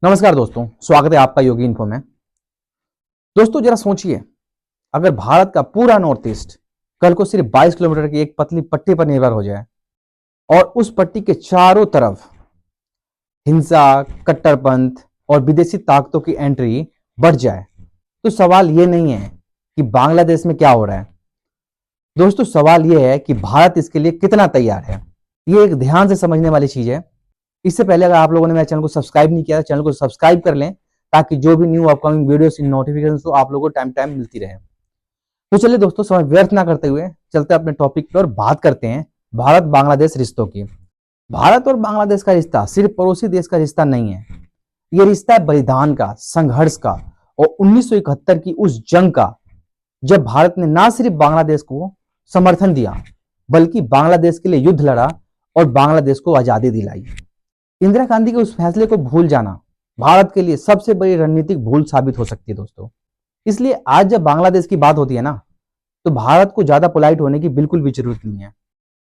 नमस्कार दोस्तों, स्वागत है आपका योगी इन्फो में। दोस्तों जरा सोचिए, अगर भारत का पूरा नॉर्थ ईस्ट कल को सिर्फ 22 किलोमीटर की एक पतली पट्टी पर निर्भर हो जाए और उस पट्टी के चारों तरफ हिंसा, कट्टरपंथ और विदेशी ताकतों की एंट्री बढ़ जाए, तो सवाल यह नहीं है कि बांग्लादेश में क्या हो रहा है। दोस्तों सवाल यह है कि भारत इसके लिए कितना तैयार है। यह एक ध्यान से समझने वाली चीज है। इससे पहले अगर आप लोगों ने मेरे चैनल को सब्सक्राइब नहीं किया, चैनल को सब्सक्राइब कर लें ताकि जो भी न्यू अपकमिंग वीडियोस की नोटिफिकेशन तो आप लोगों को टाइम टाइम मिलती रहे। तो चलिए दोस्तों, समय व्यर्थ ना करते हुए चलते अपने टॉपिक पर और बात करते हैं भारत बांग्लादेश रिश्तों की। भारत और बांग्लादेश का रिश्ता सिर्फ पड़ोसी देश का रिश्ता नहीं है। यह रिश्ता है बलिदान का, संघर्ष का और 1971 की उस जंग का, जब भारत ने ना सिर्फ बांग्लादेश को समर्थन दिया बल्कि बांग्लादेश के लिए युद्ध लड़ा और बांग्लादेश को आजादी दिलाई। इंदिरा गांधी के उस फैसले को भूल जाना भारत के लिए सबसे बड़ी रणनीतिक भूल साबित हो सकती है दोस्तों। इसलिए आज जब बांग्लादेश की बात होती है ना, तो भारत को ज्यादा पोलाइट होने की बिल्कुल भी जरूरत नहीं है।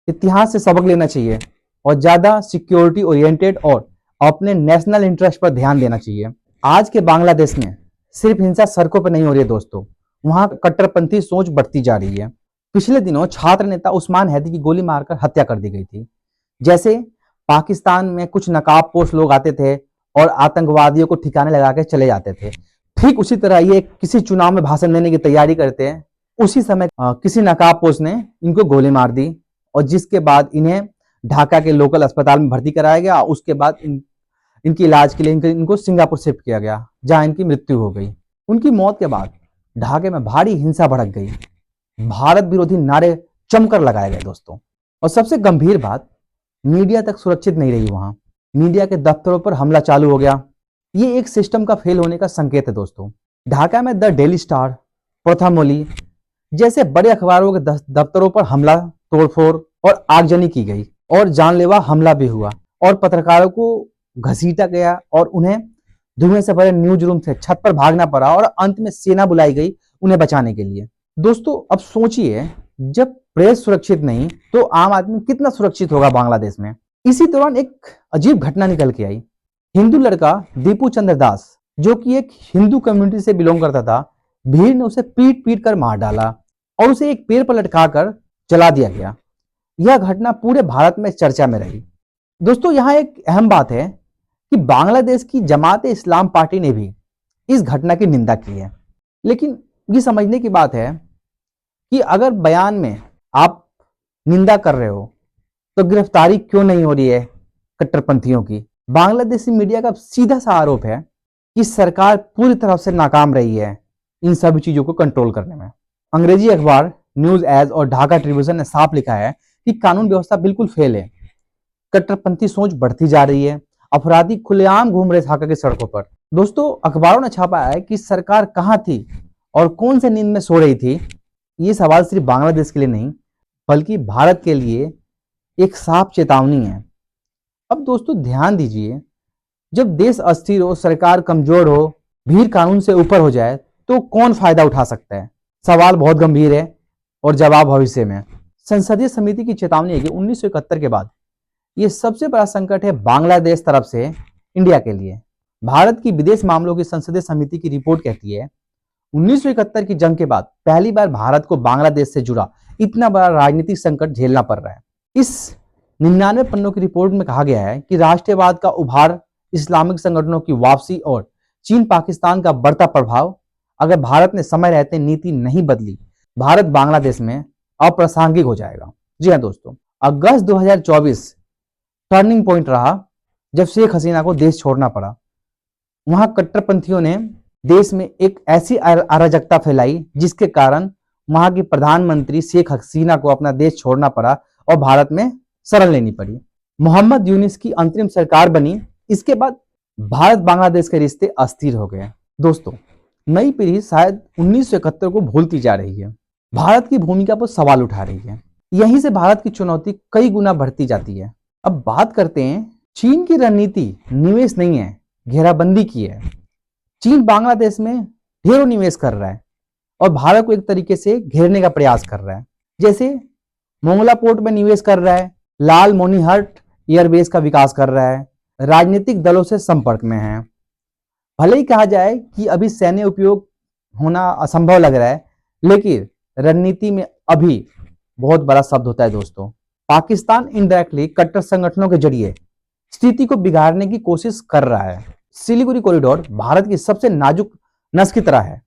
इतिहास से सबक लेना चाहिए और ज्यादा सिक्योरिटी ओरिएंटेड और अपने नेशनल इंटरेस्ट पर ध्यान देना चाहिए। आज के बांग्लादेश में सिर्फ हिंसा सड़कों पर नहीं हो रही है दोस्तों, वहां कट्टरपंथी सोच बढ़ती जा रही है। पिछले दिनों छात्र नेता उस्मान हैदी की गोली मारकर हत्या कर दी गई थी। जैसे पाकिस्तान में कुछ नकाबपोश लोग आते थे और आतंकवादियों को ठिकाने लगा के चले जाते थे, ठीक उसी तरह ये किसी चुनाव में भाषण देने की तैयारी करते हैं। उसी समय किसी नकाबपोश ने इनको गोली मार दी और जिसके बाद इन्हें ढाका के लोकल अस्पताल में भर्ती कराया गया। उसके बाद इनकी इलाज के लिए इनको सिंगापुर शिफ्ट किया गया, जहां इनकी मृत्यु हो गई। उनकी मौत के बाद ढाके में भारी हिंसा भड़क गई, भारत विरोधी नारे जमकर लगाए गए दोस्तों। और सबसे गंभीर बात, मीडिया तक सुरक्षित नहीं रही। वहां मीडिया के दफ्तरों पर हमला चालू हो गया। ये एक सिस्टम का फेल होने का संकेत है दोस्तों। ढाका में द डेली स्टार, प्रथमोली जैसे बड़े अखबारों के दफ्तरों पर हमला, तोड़फोड़ और आगजनी की गई और जानलेवा हमला भी हुआ और पत्रकारों को घसीटा गया और उन्हें धुएं से भरे न्यूज रूम से छत पर भागना पड़ा और अंत में सेना बुलाई गई उन्हें बचाने के लिए। दोस्तों अब सोचिए, जब प्रेस सुरक्षित नहीं तो आम आदमी कितना सुरक्षित होगा बांग्लादेश में। इसी दौरान एक अजीब घटना निकल के आई। हिंदू लड़का दीपू चंद्र दास, जो कि एक हिंदू कम्युनिटी से बिलोंग करता था, भीड़ ने उसे पीट पीट कर मार डाला और उसे एक पेड़ पर लटका कर जला दिया गया। यह घटना पूरे भारत में चर्चा में रही। दोस्तों यहाँ एक अहम बात है कि बांग्लादेश की जमात इस्लाम पार्टी ने भी इस घटना की निंदा की है। लेकिन ये समझने की बात है कि अगर बयान में आप निंदा कर रहे हो तो गिरफ्तारी क्यों नहीं हो रही है कट्टरपंथियों की। बांग्लादेशी मीडिया का सीधा सा आरोप है कि सरकार पूरी तरह से नाकाम रही है इन सभी चीजों को कंट्रोल करने में। अंग्रेजी अखबार न्यूज एज और ढाका ट्रिब्यून ने साफ लिखा है कि कानून व्यवस्था बिल्कुल फेल है, कट्टरपंथी सोच बढ़ती जा रही है, अपराधी खुलेआम घूम रहे ढाका की सड़कों पर। दोस्तों अखबारों ने छापा है कि सरकार कहां थी और कौन से नींद में सो रही थी। ये सवाल सिर्फ बांग्लादेश के लिए नहीं बल्कि भारत के लिए एक साफ चेतावनी है। अब दोस्तों ध्यान दीजिए, जब देश अस्थिर हो, सरकार कमजोर हो, भीड़ कानून से ऊपर हो जाए तो कौन फायदा उठा सकता है। सवाल बहुत गंभीर है और जवाब भविष्य में। संसदीय समिति की चेतावनी है कि 1971 के बाद यह सबसे बड़ा संकट है बांग्लादेश तरफ से इंडिया के लिए। भारत की विदेश मामलों की संसदीय समिति की रिपोर्ट कहती है 1971 की जंग के बाद पहली बार भारत को बांग्लादेश से जुड़ा इतना बड़ा राजनीतिक संकट झेलना पड़ रहा है। इस 99 पन्नों की रिपोर्ट में कहा गया है कि राष्ट्रवाद का उभार, इस्लामिक संगठनों की वापसी और चीन पाकिस्तान का बढ़ता प्रभाव, अगर भारत ने समय रहते नीति नहीं बदली, भारत बांग्लादेश में अप्रासंगिक हो जाएगा। जी हाँ दोस्तों, अगस्त 2024 टर्निंग पॉइंट रहा जब शेख हसीना को देश छोड़ना पड़ा। वहां कट्टरपंथियों ने देश में एक ऐसी अराजकता फैलाई जिसके कारण वहां की प्रधानमंत्री शेख हसीना को अपना देश छोड़ना पड़ा और भारत में शरण लेनी पड़ी। मोहम्मद यूनिस की अंतरिम सरकार बनी। इसके बाद भारत बांग्लादेश के रिश्ते अस्थिर हो गए। दोस्तों नई पीढ़ी शायद 1971 को भूलती जा रही है, भारत की भूमिका पर सवाल उठा रही है। यहीं से भारत की चुनौती कई गुना बढ़ती जाती है। अब बात करते हैं, चीन की रणनीति निवेश नहीं है, घेराबंदी की है। चीन बांग्लादेश में ढेरों निवेश कर रहा है और भारत को एक तरीके से घेरने का प्रयास कर रहा है। जैसे मोंगला पोर्ट में निवेश कर रहा है, लाल मोनीहट एयरबेस का विकास कर रहा है, राजनीतिक दलों से संपर्क में है। भले ही कहा जाए कि अभी सैन्य उपयोग होना असंभव लग रहा है, लेकिन रणनीति में अभी बहुत बड़ा शब्द होता है दोस्तों। पाकिस्तान इनडायरेक्टली कट्टर संगठनों के जरिए स्थिति को बिगाड़ने की कोशिश कर रहा है। सिलीगुड़ी कॉरिडोर भारत की सबसे नाजुक नस की तरह है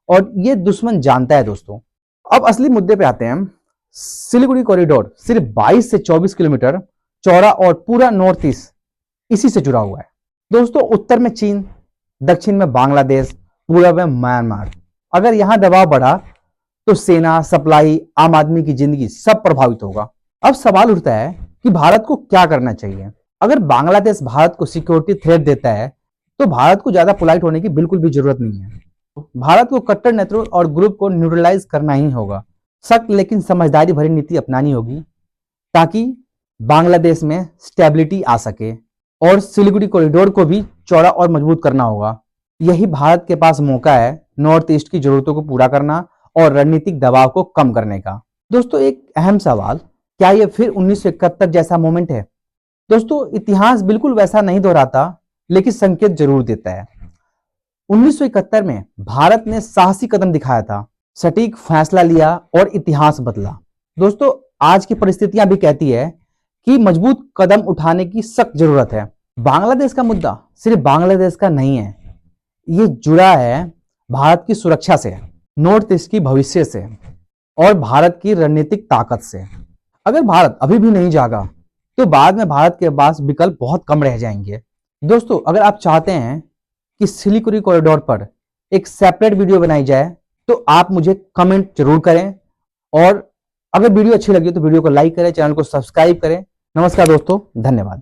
और ये दुश्मन जानता है दोस्तों। अब असली मुद्दे पे आते हैं। सिलीगुड़ी कॉरिडोर सिर्फ 22 से 24 किलोमीटर चौड़ा और पूरा नॉर्थ ईस्ट इसी से जुड़ा हुआ है दोस्तों। उत्तर में चीन, दक्षिण में बांग्लादेश, पूर्व में म्यांमार। अगर यहां दबाव बढ़ा तो सेना, सप्लाई, आम आदमी की जिंदगी सब प्रभावित होगा। अब सवाल उठता है कि भारत को क्या करना चाहिए। अगर बांग्लादेश भारत को सिक्योरिटी थ्रेट देता है तो भारत को ज्यादा पोलाइट होने की बिल्कुल भी जरूरत नहीं है। भारत को कट्टर नेतृत्व और ग्रुप को न्यूट्रलाइज करना ही होगा। सख्त लेकिन समझदारी भरी नीति अपनानी होगी ताकि बांग्लादेश में स्टेबिलिटी आ सके और सिलीगुड़ी कॉरिडोर को भी चौड़ा और मजबूत करना होगा। यही भारत के पास मौका है नॉर्थ ईस्ट की जरूरतों को पूरा करना और रणनीतिक दबाव को कम करने का। दोस्तों एक अहम सवाल, क्या यह फिर 1971 जैसा मोमेंट है? दोस्तों इतिहास बिल्कुल वैसा नहीं दोहराता, लेकिन संकेत जरूर देता है। 1971 में भारत ने साहसी कदम दिखाया था, सटीक फैसला लिया और इतिहास बदला। दोस्तों आज की परिस्थितियां भी कहती है कि मजबूत कदम उठाने की सख्त जरूरत है। बांग्लादेश का मुद्दा सिर्फ बांग्लादेश का नहीं है, ये जुड़ा है भारत की सुरक्षा से, नॉर्थ ईस्ट की भविष्य से और भारत की रणनीतिक ताकत से। अगर भारत अभी भी नहीं जागा तो बाद में भारत के पास विकल्प बहुत कम रह जाएंगे। दोस्तों अगर आप चाहते हैं कि सिलीगुड़ी कॉरिडोर पर एक सेपरेट वीडियो बनाई जाए तो आप मुझे कमेंट जरूर करें और अगर वीडियो अच्छी लगी तो वीडियो को लाइक करें, चैनल को सब्सक्राइब करें। नमस्कार दोस्तों, धन्यवाद।